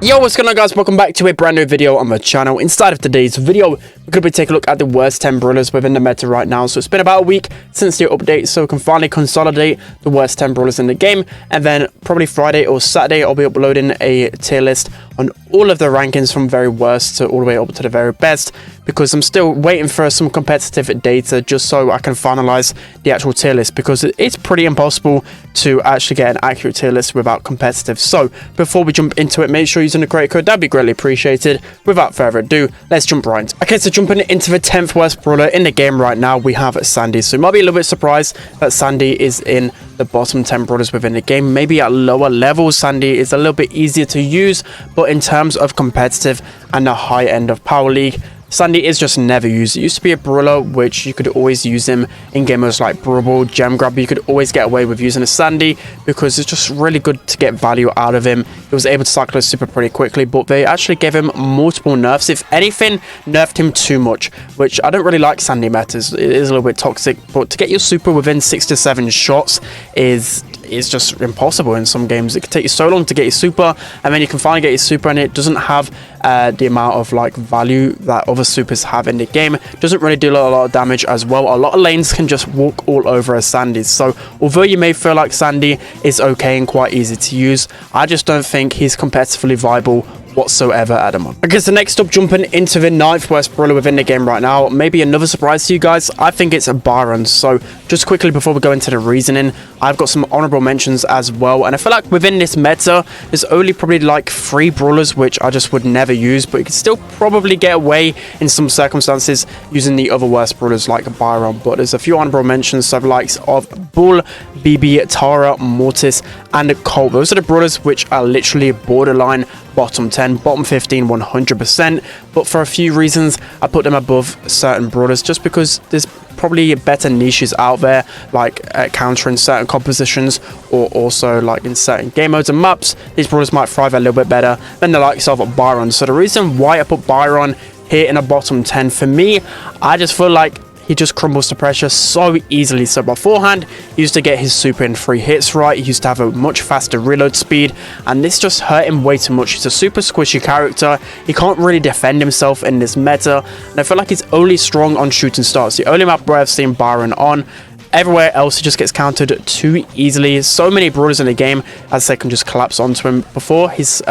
Yo, what's going on, guys? Welcome back to a brand new video on my channel. Inside of today's video, we're going to be taking a look at the worst 10 brawlers within the meta right now. So it's been about a week since the update, so we can finally consolidate the worst 10 brawlers in the game. And then probably Friday or Saturday, I'll be uploading a tier list on all of the rankings from very worst to all the way up to the very best, because I'm still waiting for some competitive data just so I can finalize the actual tier list, because it's pretty impossible to actually get an accurate tier list without competitive. So before we jump into it, make sure you're using the creator code, that'd be greatly appreciated. Without further ado, let's jump right into it. Okay, so jumping into the 10th worst brawler in the game right now, we have Sandy. So you might be a little bit surprised that Sandy is in the bottom 10 brawlers within the game. Maybe at lower levels, Sandy is a little bit easier to use, but in terms of competitive and the high end of Power League, Sandy is just never used. It used to be a brawler which you could always use him in games like Brawl, Gem Grab. You could always get away with using a Sandy because it's just really good to get value out of him. He was able to cycle his super pretty quickly, but they actually gave him multiple nerfs. If anything, nerfed him too much, which I don't really like Sandy metas. It is a little bit toxic, but to get your super within 6 to 7 shots is just impossible in some games. It can take you so long to get your super, and then you can finally get your super and it doesn't have the amount of like value that other supers have in the game. It doesn't really do a lot of damage as well. A lot of lanes can just walk all over a Sandy. So although you may feel like Sandy is okay and quite easy to use, I just don't think he's competitively viable whatsoever at the moment. Okay, so next up, jumping into the 9th worst brawler within the game right now, maybe another surprise to you guys. I think it's a Byron. So just quickly before we go into the reasoning, I've got some honorable mentions as well, and I feel like within this meta there's only probably like 3 brawlers which I just would never use, but you can still probably get away in some circumstances using the other worst brawlers like Byron. But there's a few honorable mentions, so the likes of Bull, BB, Tara, Mortis and Colt. Those are the brawlers which are literally borderline bottom 10, bottom 15, 100%. But for a few reasons, I put them above certain brawlers just because there's probably better niches out there, like countering certain compositions, or also like in certain game modes and maps. These brawlers might thrive a little bit better than the likes of Byron. So the reason why I put Byron here in a bottom 10, for me, I just feel like he just crumbles to pressure so easily. So beforehand, he used to get his super in 3 hits right. He used to have a much faster reload speed, and this just hurt him way too much. He's a super squishy character. He can't really defend himself in this meta, and I feel like he's only strong on shooting stars. The only map where I've seen Byron on. Everywhere else, he just gets countered too easily. So many brawlers in the game, as they can just collapse onto him. Before, his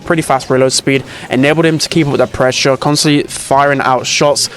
pretty fast reload speed enabled him to keep up with the pressure, constantly firing out shots,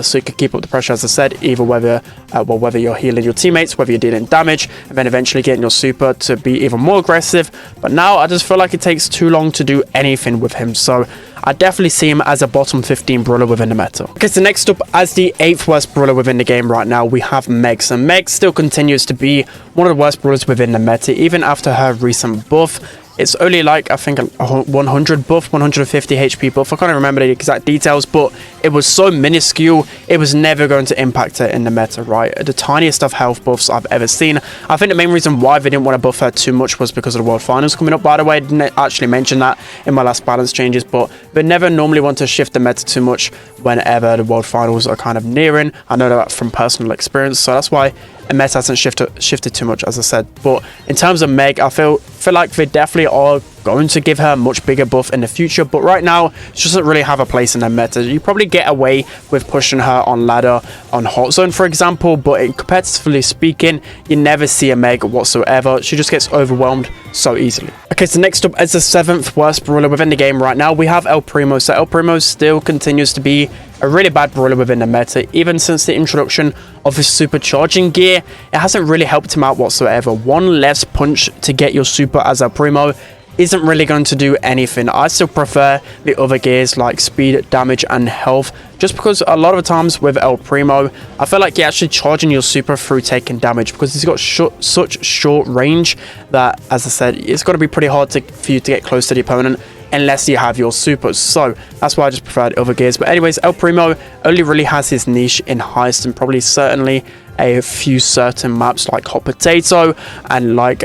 so he could keep up the pressure, as I said, either whether you're healing your teammates, whether you're dealing damage, and then eventually getting your super to be even more aggressive. But now I just feel like it takes too long to do anything with him, so I definitely see him as a bottom 15 brawler within the meta. Okay, so next up, as the 8th worst brawler within the game right now, we have Meg. So Meg still continues to be one of the worst brawlers within the meta, even after her recent buff. It's only like, I think, a 100 buff, 150 HP buff. I can't remember the exact details, but it was so minuscule, it was never going to impact her in the meta, right? The tiniest of health buffs I've ever seen. I think the main reason why they didn't want to buff her too much was because of the World Finals coming up, by the way. I didn't actually mention that in my last balance changes, but they never normally want to shift the meta too much whenever the World Finals are kind of nearing. I know that from personal experience, so that's why the meta hasn't shifted too much, as I said. But in terms of Meg, I feel like they definitely are going to give her a much bigger buff in the future, but right now she doesn't really have a place in the meta. You probably get away with pushing her on ladder, on hot zone for example, but competitively speaking, you never see a Meg whatsoever. She just gets overwhelmed so easily. Okay, so next up, as the 7th worst brawler within the game right now, we have El Primo. So El Primo still continues to be a really bad brawler within the meta. Even since the introduction of his supercharging gear, it hasn't really helped him out whatsoever. One less punch to get your super as El Primo isn't really going to do anything. I still prefer the other gears like speed, damage and health, just because a lot of the times with El Primo, I feel like you're actually charging your super through taking damage, because he's got such short range that, as I said, it's got to be pretty hard for you to get close to the opponent unless you have your supers. So that's why I just prefer the other gears. But anyways, El Primo only really has his niche in heist, and probably certainly a few certain maps like Hot Potato and like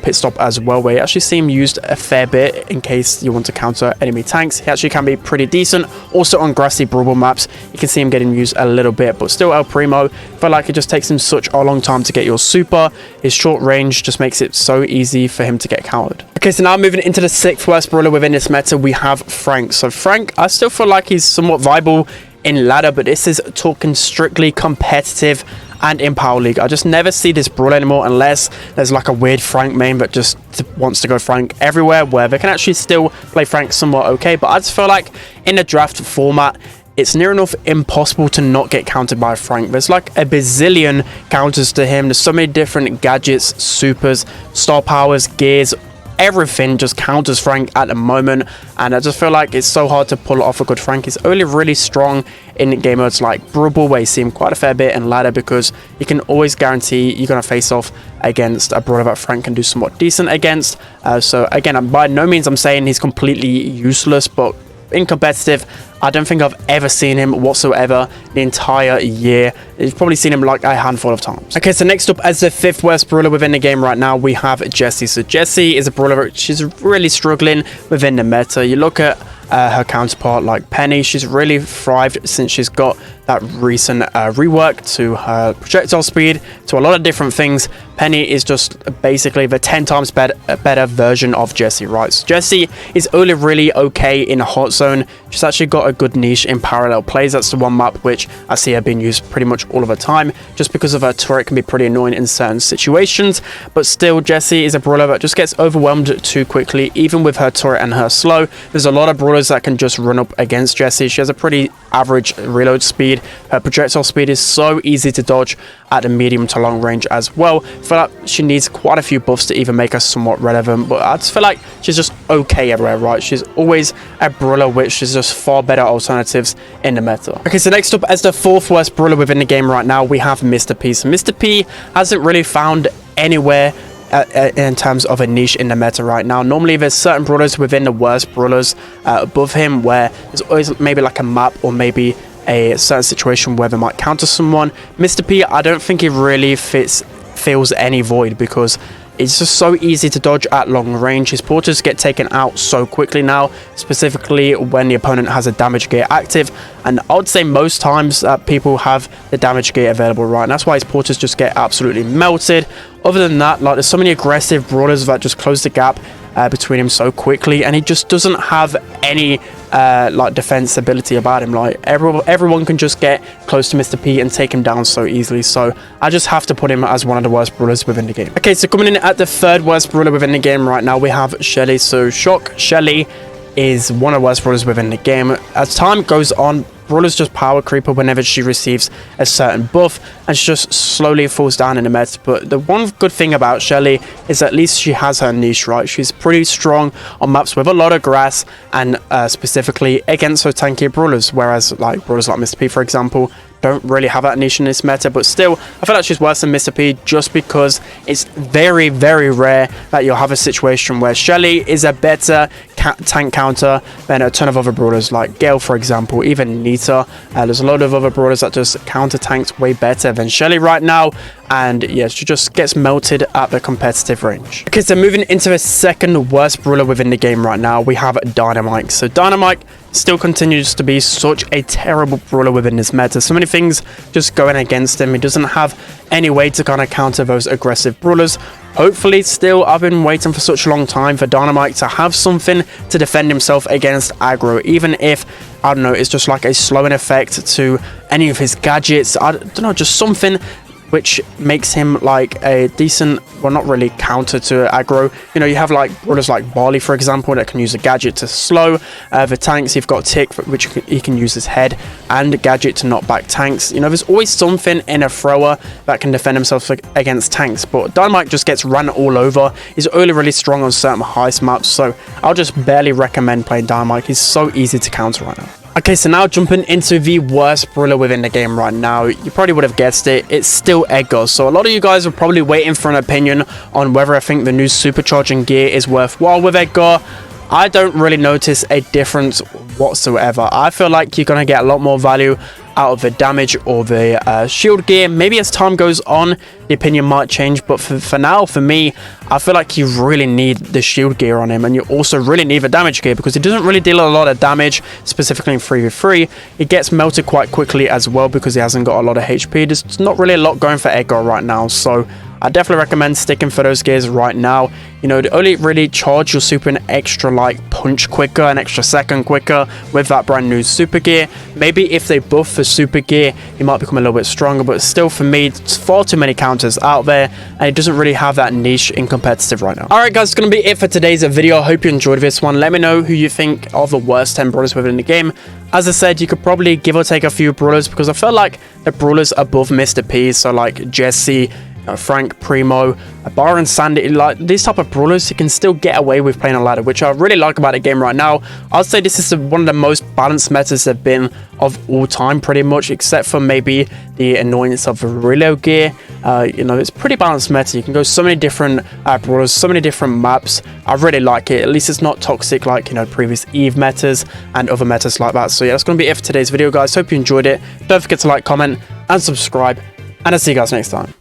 Pit Stop as well, where you actually see him used a fair bit in case you want to counter enemy tanks. He actually can be pretty decent. Also on grassy Brawl maps, you can see him getting used a little bit, but still El Primo, feel like it just takes him such a long time to get your super. His short range just makes it so easy for him to get countered. Okay, so now moving into the 6th worst brawler within this meta, we have Frank. So Frank, I still feel like he's somewhat viable in ladder, but this is talking strictly competitive and in Power League. I just never see this brawler anymore unless there's like a weird Frank main that just wants to go Frank everywhere, where they can actually still play Frank somewhat okay. But I just feel like in the draft format, it's near enough impossible to not get countered by Frank. There's like a bazillion counters to him. There's so many different gadgets, supers, star powers, gears, everything just counters Frank at the moment, and I just feel like it's so hard to pull off a good Frank. He's only really strong in game modes like Brawl, where you see him quite a fair bit in ladder, because you can always guarantee you're going to face off against a brawler that Frank can do somewhat decent against. So again, by no means I'm saying he's completely useless, but in competitive, I don't think I've ever seen him whatsoever the entire year. You've probably seen him like a handful of times. Okay, so next up, as the 5th worst brawler within the game right now, we have Jessie. So Jessie is a brawler. She's really struggling within the meta. You look at her counterpart like Penny. She's really thrived since she's got that recent rework to her projectile speed, to a lot of different things. Penny is just basically the 10 times better version of Jessie, right? So Jessie is only really okay in a hot zone. She's actually got a good niche in parallel plays. That's the one map which I see her being used pretty much all of the time, just because of her turret can be pretty annoying in certain situations. But still, Jessie is a brawler that just gets overwhelmed too quickly, even with her turret and her slow. There's a lot of brawlers that can just run up against Jessie. She has a pretty average reload speed. Her projectile speed is so easy to dodge at the medium to long range as well. I feel like she needs quite a few buffs to even make her somewhat relevant, but I just feel like she's just okay everywhere, right? She's always a brawler which is just far better alternatives in the meta. Okay, so next up, as the 4th worst brawler within the game right now, we have Mr. P. So Mr. P hasn't really found anywhere in terms of a niche in the meta right now. Normally there's certain brawlers within the worst brawlers above him, where there's always maybe like a map or maybe a certain situation where they might counter someone. Mr. P, I don't think he really fills any void, because it's just so easy to dodge at long range. His porters get taken out so quickly now, specifically when the opponent has a damage gate active, and I would say most times people have the damage gate available, right? And that's why his porters just get absolutely melted. Other than that, like, there's so many aggressive brawlers that just close the gap between him so quickly, and he just doesn't have any like defense ability about him. Like everyone can just get close to Mr. P and take him down so easily, so I just have to put him as one of the worst brawlers within the game. Okay, so coming in at the 3rd worst brawler within the game right now, we have Shirley. So shock, Shirley is one of the worst brawlers within the game. As time goes on, brawlers just power creep her whenever she receives a certain buff, and she just slowly falls down in the meta. But the one good thing about Shirley is at least she has her niche, right? She's pretty strong on maps with a lot of grass, and specifically against her tanky brawlers, whereas like brawlers like Mr. P, for example, don't really have that niche in this meta. But still, I feel like she's worse than Mr. P, just because it's very, very rare that you'll have a situation where Shirley is a better tank counter than a ton of other brawlers like Gale, for example, even Nita. There's a lot of other brawlers that just counter tanks way better than Shirley right now, and yeah, she just gets melted at the competitive range. Okay, so moving into the 2nd worst brawler within the game right now, we have Dynamite. So Dynamite still continues to be such a terrible brawler within this meta. So many things just going against him. He doesn't have any way to kind of counter those aggressive brawlers. Hopefully, still, I've been waiting for such a long time for Dynamite to have something to defend himself against aggro, even if, I don't know, it's just like a slowing effect to any of his gadgets. I don't know, just something which makes him like a decent, well, not really counter to aggro. You know, you have like brawlers like Barley, for example, that can use a gadget to slow the tanks. You've got Tick, which he can use his head and a gadget to knock back tanks. You know, there's always something in a thrower that can defend himself against tanks, but Dynamite just gets run all over. He's only really strong on certain heist maps, so I'll just barely recommend playing Dynamite. He's so easy to counter right now. Okay, so now jumping into the worst brawler within the game right now, you probably would have guessed it, it's still Edgars. So a lot of you guys are probably waiting for an opinion on whether I think the new supercharging gear is worthwhile with Edgar. I don't really notice a difference whatsoever. I feel like you're going to get a lot more value out of the damage or the shield gear. Maybe as time goes on, the opinion might change, but for now, for me, I feel like you really need the shield gear on him, and you also really need the damage gear because he doesn't really deal a lot of damage, specifically in 3v3. It gets melted quite quickly as well because he hasn't got a lot of HP. There's not really a lot going for Edgar right now, so I definitely recommend sticking for those gears right now. You know, to only really charge your super an extra like punch quicker, an extra second quicker with that brand new super gear. Maybe if they buff the super gear, he might become a little bit stronger, but still for me, it's far too many counters out there, and it doesn't really have that niche in competitive right now. Alright guys, it's going to be it for today's video. I hope you enjoyed this one. Let me know who you think are the worst 10 brawlers within the game. As I said, you could probably give or take a few brawlers because I feel like the brawlers above Mr. P, so like Jesse, Frank, Primo, Byron, Sandy, like these type of brawlers, you can still get away with playing a ladder, which I really like about the game right now. I'd say this is one of the most balanced metas there have been of all time, pretty much, except for maybe the annoyance of the reload gear. You know, it's pretty balanced meta. You can go so many different brawlers, so many different maps. I really like it. At least it's not toxic like, you know, previous Eve metas and other metas like that. So yeah, that's going to be it for today's video, guys. Hope you enjoyed it. Don't forget to like, comment, and subscribe, and I'll see you guys next time.